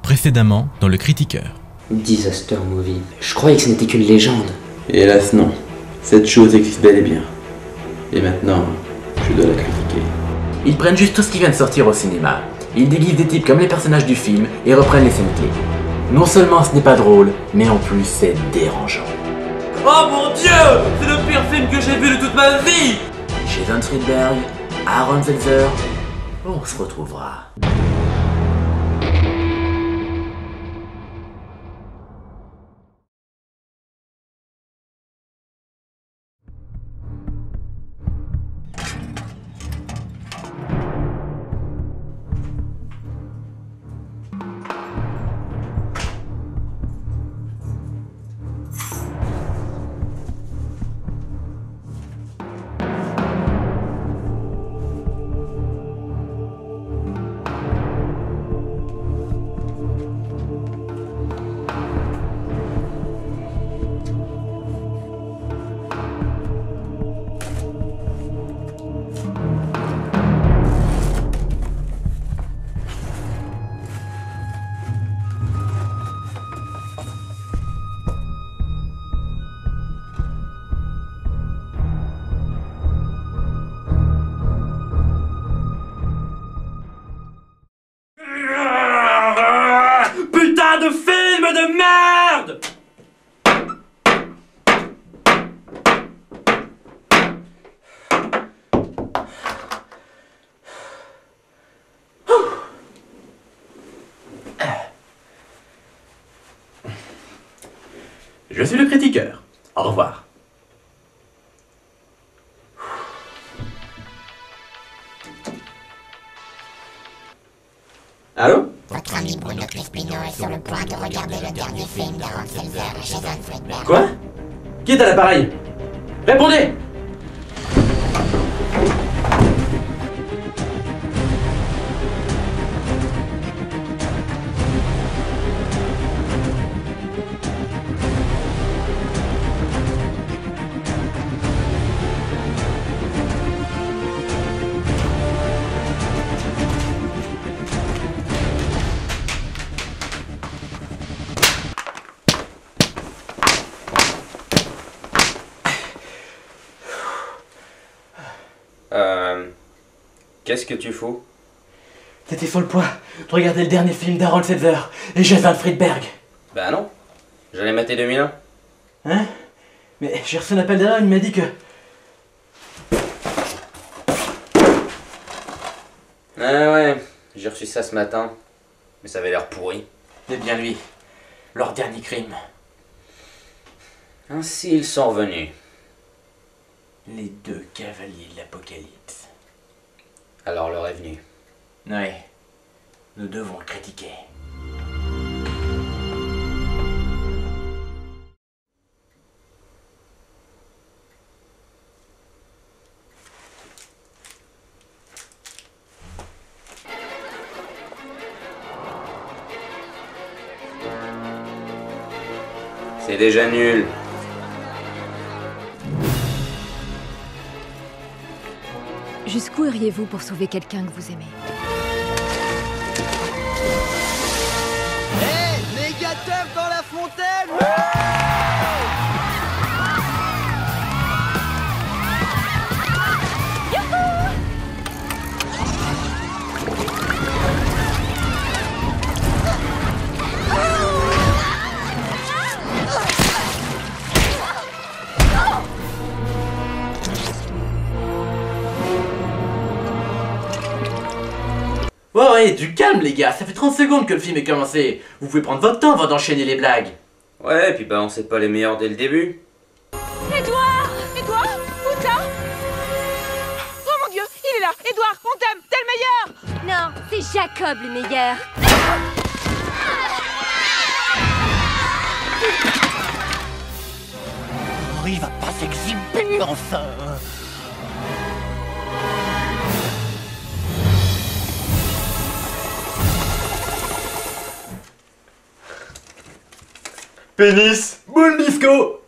Précédemment dans Le Critiqueur. Disaster Movie. Je croyais que ce n'était qu'une légende. Hélas non, cette chose existe bel et bien. Et maintenant, je dois la critiquer. Ils prennent juste tout ce qui vient de sortir au cinéma. Ils déguisent des types comme les personnages du film et reprennent les scènes clés. Non seulement ce n'est pas drôle, mais en plus c'est dérangeant. Oh mon Dieu! C'est le pire film que j'ai vu de toute ma vie! Jason Friedberg, Aaron Seltzer, on se retrouvera. Putain de film de merde! Je suis le critiqueur. Au revoir. Allô? Votre ami Bruno Crespino est sur le point de regarder le dernier film d'Aaron Seltzer et Jason Friedberg. Quoi? Qui est à l'appareil? Répondez! Qu'est-ce que tu fous? T'étais sur le point de regarder le dernier film d'Aaron Seltzer et Jason Friedberg. Bah non, j'allais mater 2001. Hein? Mais j'ai reçu un appel d'Alain, il m'a dit que... Ouais, j'ai reçu ça ce matin, mais ça avait l'air pourri. C'est bien lui. Leur dernier crime. Ainsi ils sont revenus. Les deux cavaliers de l'Apocalypse. Alors l'heure est venue. Ouais. Nous devons le critiquer. C'est déjà nul. Jusqu'où iriez-vous pour sauver quelqu'un que vous aimez? Hé, négateur dans la fontaine! Ouais, du calme les gars, ça fait 30 secondes que le film est commencé. Vous pouvez prendre votre temps avant d'enchaîner les blagues. Ouais, et puis balancez pas les meilleurs dès le début. Édouard! Édouard? Où ça? Oh mon Dieu, il est là! Édouard, on t'aime, t'es le meilleur! Non, c'est Jacob le meilleur. Oh, il va pas s'exhiber enfin! Pénis, boule disco.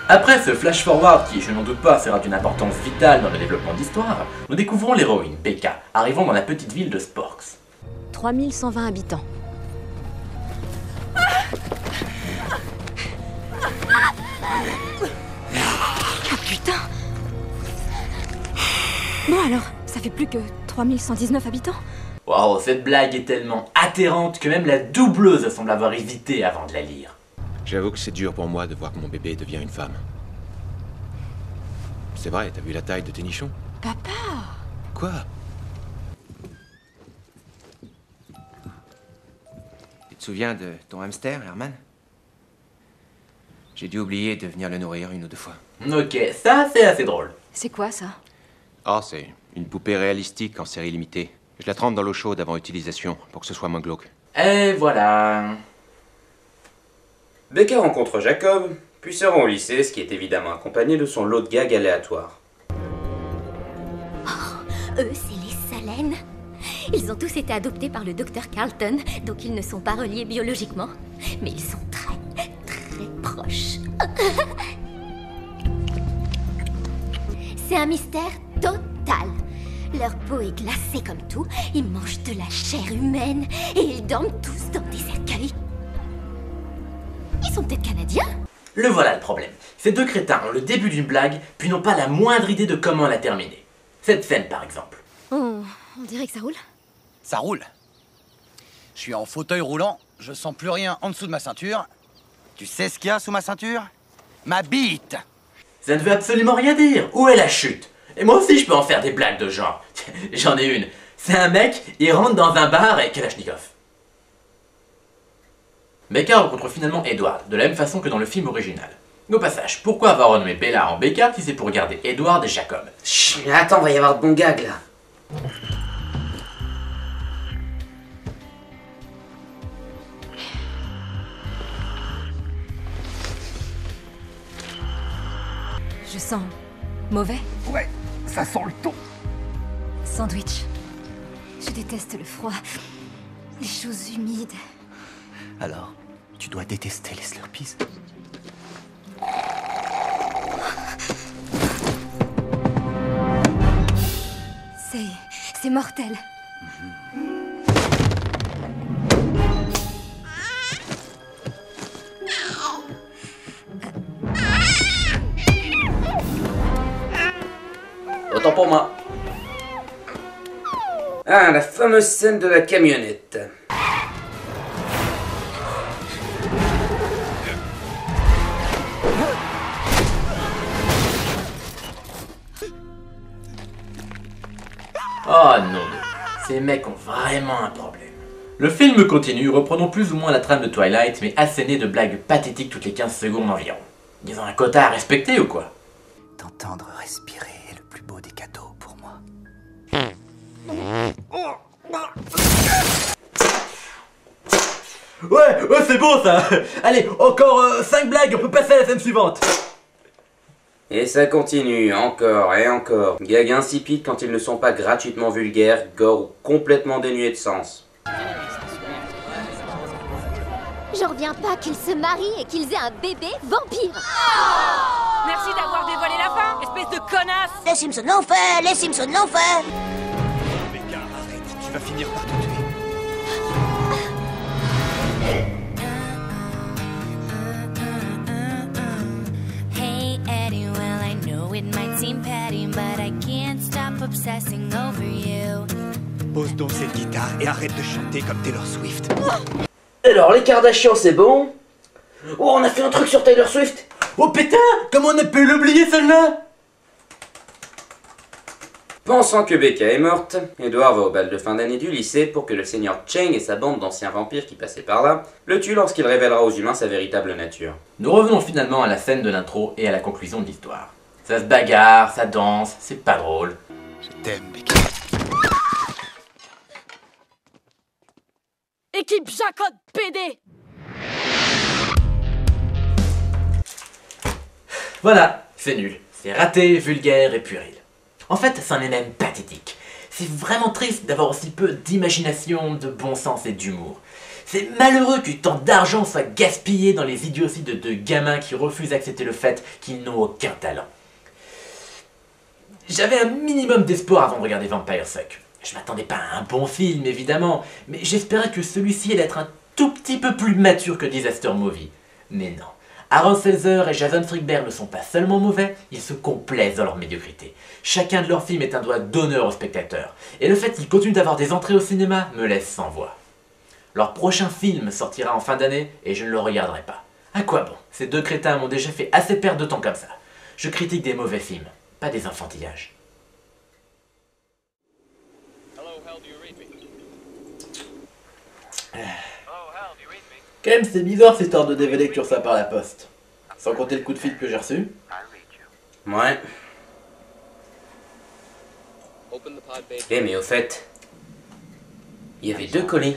Après ce flash-forward qui, je n'en doute pas, sera d'une importance vitale dans le développement d'histoire, nous découvrons l'héroïne, Becca, arrivant dans la petite ville de Sporks. 3120 habitants. Ah putain! Bon alors, ça fait plus que 3119 habitants? Waouh, cette blague est tellement atterrante que même la doubleuse semble avoir hésité avant de la lire. J'avoue que c'est dur pour moi de voir que mon bébé devient une femme. C'est vrai, t'as vu la taille de tes nichons? Papa! Quoi? Tu te souviens de ton hamster, Herman? J'ai dû oublier de venir le nourrir une ou deux fois. Ok, ça c'est assez drôle. C'est quoi ça? Oh, c'est une poupée réalistique en série limitée. Je la trempe dans l'eau chaude avant utilisation, pour que ce soit moins glauque. Et voilà. Becca rencontre Jacob, puis se rend au lycée, ce qui est évidemment accompagné de son lot de gags aléatoires. Oh, eux, c'est les Salènes. Ils ont tous été adoptés par le docteur Carlton, donc ils ne sont pas reliés biologiquement. Mais ils sont très, très proches. C'est un mystère total. Leur peau est glacée comme tout, ils mangent de la chair humaine et ils dorment tous dans des cercueils. Ils sont peut-être canadiens? Le voilà le problème. Ces deux crétins ont le début d'une blague, puis n'ont pas la moindre idée de comment la terminer. Cette scène par exemple. On dirait que ça roule. Ça roule. Je suis en fauteuil roulant, je sens plus rien en dessous de ma ceinture. Tu sais ce qu'il y a sous ma ceinture? Ma bite! Ça ne veut absolument rien dire. Où est la chute? Et moi aussi je peux en faire des blagues de genre. J'en ai une. C'est un mec, il rentre dans un bar et Kalachnikov. Becca rencontre finalement Edward, de la même façon que dans le film original. Au passage, pourquoi avoir renommé Bella en Becca si c'est pour garder Edward et Jacob? Chut, mais attends, va y avoir de bons gags là. Je sens mauvais. Ouais, ça sent le thon. Sandwich. Je déteste le froid. Les choses humides. Alors, tu dois détester les Slurpees. C'est mortel. Autant pour moi. Ah, la fameuse scène de la camionnette. Oh non, ces mecs ont vraiment un problème. Le film continue, reprenons plus ou moins la trame de Twilight, mais assénée de blagues pathétiques toutes les 15 secondes environ. Ils ont un quota à respecter ou quoi? T'entendre respirer est le plus beau des cadeaux pour moi. Ouais, c'est bon ça. Allez, encore 5 blagues, on peut passer à la scène suivante. Et ça continue, encore et encore. Gags insipides quand ils ne sont pas gratuitement vulgaires, gore ou complètement dénués de sens. J'en reviens pas qu'ils se marient et qu'ils aient un bébé vampire. Merci d'avoir dévoilé la fin, espèce de connasse. Les Simpsons l'ont fait, les Simpsons l'ont fait. Becca, arrête, tu vas finir par te tuer. Hey Eddie, well I know it might seem petty, but I can't stop obsessing over you. Pose donc cette guitare et arrête de chanter comme Taylor Swift. Alors, les Kardashians, c'est bon? Oh, on a fait un truc sur Taylor Swift. Oh putain, comment on a pu l'oublier celle-là? Pensant que Becca est morte, Edward va au bal de fin d'année du lycée pour que le seigneur Cheng et sa bande d'anciens vampires qui passaient par là le tuent lorsqu'il révélera aux humains sa véritable nature. Nous revenons finalement à la scène de l'intro et à la conclusion de l'histoire. Ça se bagarre, ça danse, c'est pas drôle. Je t'aime, Becca. Équipe Jacob PD. Voilà, c'est nul. C'est raté, vulgaire et puéril. En fait, c'en est même pathétique. C'est vraiment triste d'avoir aussi peu d'imagination, de bon sens et d'humour. C'est malheureux que tant d'argent soit gaspillé dans les idioties de deux gamins qui refusent d'accepter le fait qu'ils n'ont aucun talent. J'avais un minimum d'espoir avant de regarder Vampire Suck. Je m'attendais pas à un bon film, évidemment, mais j'espérais que celui-ci allait être un tout petit peu plus mature que Disaster Movie. Mais non. Aaron Seltzer et Jason Friedberg ne sont pas seulement mauvais, ils se complaisent dans leur médiocrité. Chacun de leurs films est un doigt d'honneur aux spectateurs, et le fait qu'ils continuent d'avoir des entrées au cinéma me laisse sans voix. Leur prochain film sortira en fin d'année, et je ne le regarderai pas. À quoi bon? Ces deux crétins m'ont déjà fait assez perdre de temps comme ça. Je critique des mauvais films, pas des enfantillages. Quand même, c'est bizarre cette histoire de DVD que tu reçois par la poste. Sans compter le coup de fil que j'ai reçu. Ouais. Eh mais au fait, il y avait deux colis.